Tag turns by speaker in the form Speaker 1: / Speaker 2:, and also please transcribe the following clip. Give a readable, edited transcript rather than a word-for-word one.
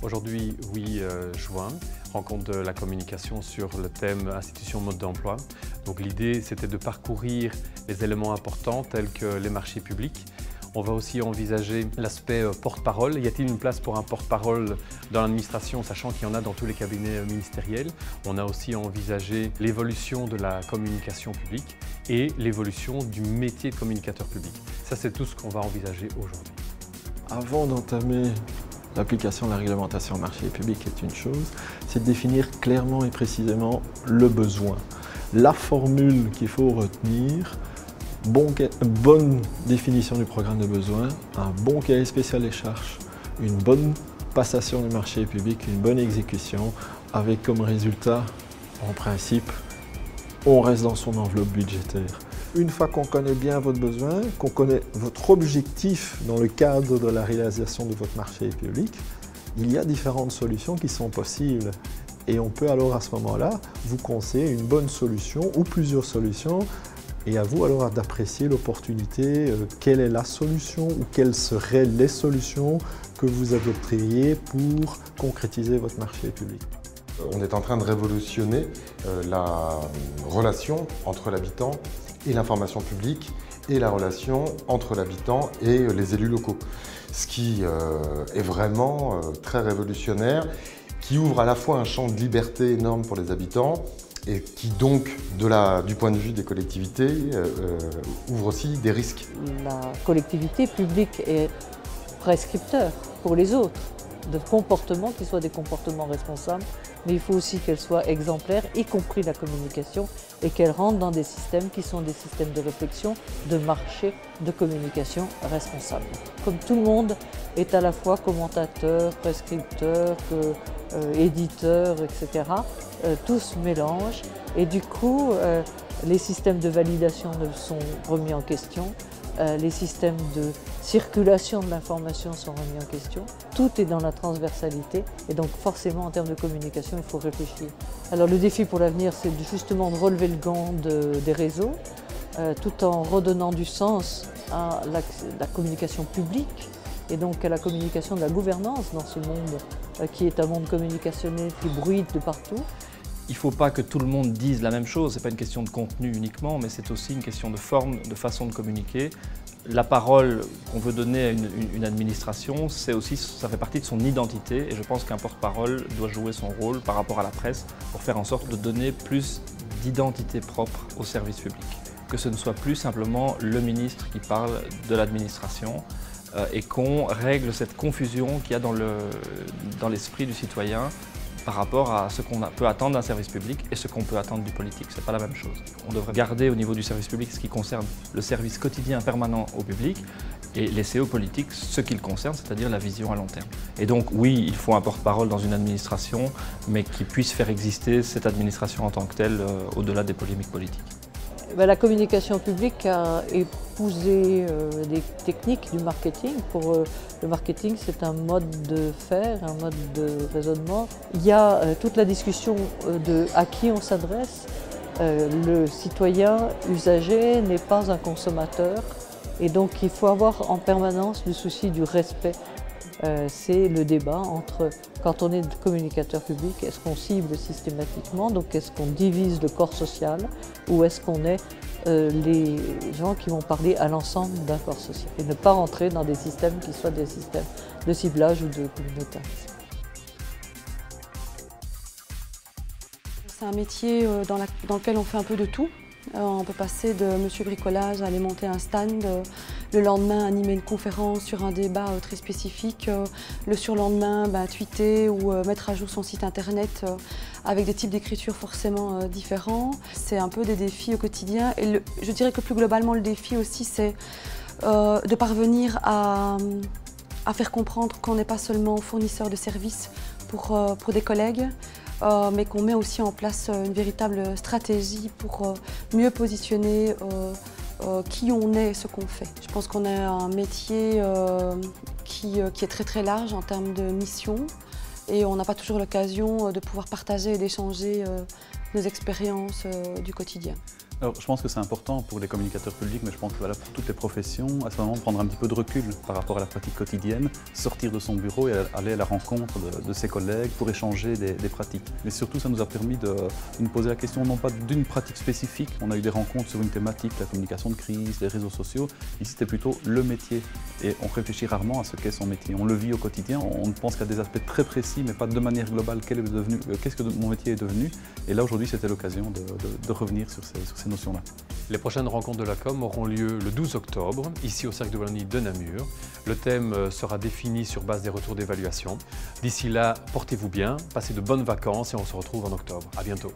Speaker 1: Aujourd'hui, 8 juin, rencontre de la communication sur le thème institution mode d'emploi. Donc l'idée, c'était de parcourir les éléments importants tels que les marchés publics. On va aussi envisager l'aspect porte-parole. Y a-t-il une place pour un porte-parole dans l'administration, sachant qu'il y en a dans tous les cabinets ministériels? On a aussi envisagé l'évolution de la communication publique et l'évolution du métier de communicateur public. Ça, c'est tout ce qu'on va envisager aujourd'hui.
Speaker 2: Avant d'entamer l'application de la réglementation marché public est une chose, c'est de définir clairement et précisément le besoin. La formule qu'il faut retenir, bonne définition du programme de besoin, un bon cahier spécial des charges, une bonne passation du marché public, une bonne exécution, avec comme résultat, en principe, on reste dans son enveloppe budgétaire. Une fois qu'on connaît bien votre besoin, qu'on connaît votre objectif dans le cadre de la réalisation de votre marché public, il y a différentes solutions qui sont possibles. Et on peut alors à ce moment-là vous conseiller une bonne solution ou plusieurs solutions et à vous alors d'apprécier l'opportunité, quelle est la solution ou quelles seraient les solutions que vous adopteriez pour concrétiser votre marché public.
Speaker 3: On est en train de révolutionner la relation entre l'habitant et l'information publique et la relation entre l'habitant et les élus locaux. Ce qui est vraiment très révolutionnaire, qui ouvre à la fois un champ de liberté énorme pour les habitants et qui donc, du point de vue des collectivités, ouvre aussi des risques.
Speaker 4: La collectivité publique est prescripteur pour les autres de comportements qui soient des comportements responsables, mais il faut aussi qu'elle soit exemplaire, y compris la communication, et qu'elle rentre dans des systèmes qui sont des systèmes de réflexion, de marché, de communication responsable. Comme tout le monde est à la fois commentateur, prescripteur, éditeur, etc., tout se mélange et du coup, les systèmes de validation sont remis en question. Les systèmes de circulation de l'information sont remis en question. Tout est dans la transversalité et donc forcément en termes de communication, il faut réfléchir. Alors le défi pour l'avenir, c'est justement de relever le gant des réseaux tout en redonnant du sens à la communication publique et donc à la communication de la gouvernance dans ce monde qui est un monde communicationnel qui bruite de partout.
Speaker 5: Il ne faut pas que tout le monde dise la même chose, ce n'est pas une question de contenu uniquement, mais c'est aussi une question de forme, de façon de communiquer. La parole qu'on veut donner à une administration, ça fait partie de son identité et je pense qu'un porte-parole doit jouer son rôle par rapport à la presse pour faire en sorte de donner plus d'identité propre au service public. Que ce ne soit plus simplement le ministre qui parle de l'administration et qu'on règle cette confusion qu'il y a dans l'esprit du citoyen par rapport à ce qu'on peut attendre d'un service public et ce qu'on peut attendre du politique. Ce n'est pas la même chose. On devrait garder au niveau du service public ce qui concerne le service quotidien permanent au public et laisser aux politiques ce qui le concerne, c'est-à-dire la vision à long terme. Et donc oui, il faut un porte-parole dans une administration, mais qui puisse faire exister cette administration en tant que telle au-delà des polémiques politiques.
Speaker 4: La communication publique a épousé des techniques du marketing. Pour le marketing, c'est un mode de faire, un mode de raisonnement. Il y a toute la discussion de à qui on s'adresse. Le citoyen usager n'est pas un consommateur et donc il faut avoir en permanence le souci du respect. C'est le débat entre, quand on est communicateur public, est-ce qu'on cible systématiquement, donc est-ce qu'on divise le corps social ou est-ce qu'on est les gens qui vont parler à l'ensemble d'un corps social et ne pas rentrer dans des systèmes qui soient des systèmes de ciblage ou de communautarisme.
Speaker 6: C'est un métier dans lequel on fait un peu de tout. On peut passer de monsieur bricolage à aller monter un stand, le lendemain animer une conférence sur un débat très spécifique, le surlendemain tweeter ou mettre à jour son site internet avec des types d'écriture forcément différents. C'est un peu des défis au quotidien et je dirais que plus globalement le défi aussi c'est de parvenir à faire comprendre qu'on n'est pas seulement fournisseur de services pour des collègues, mais qu'on met aussi en place une véritable stratégie pour mieux positionner qui on est et ce qu'on fait. Je pense qu'on a un métier qui est très très large en termes de mission et on n'a pas toujours l'occasion de pouvoir partager et d'échanger nos expériences du quotidien.
Speaker 7: Alors, je pense que c'est important pour les communicateurs publics, mais je pense que voilà, pour toutes les professions, à ce moment, prendre un petit peu de recul par rapport à la pratique quotidienne, sortir de son bureau et aller à la rencontre de ses collègues pour échanger des pratiques. Mais surtout, ça nous a permis de nous poser la question non pas d'une pratique spécifique, on a eu des rencontres sur une thématique, la communication de crise, les réseaux sociaux, ici c'était plutôt le métier. Et on réfléchit rarement à ce qu'est son métier. On le vit au quotidien, on pense qu'il y a des aspects très précis, mais pas de manière globale, qu'est-ce que mon métier est devenu. Et là, aujourd'hui, c'était l'occasion de revenir sur ces notions-là.
Speaker 1: Les prochaines rencontres de la com auront lieu le 12 octobre, ici au Cercle de Wallonie de Namur. Le thème sera défini sur base des retours d'évaluation. D'ici là, portez-vous bien, passez de bonnes vacances et on se retrouve en octobre. À bientôt.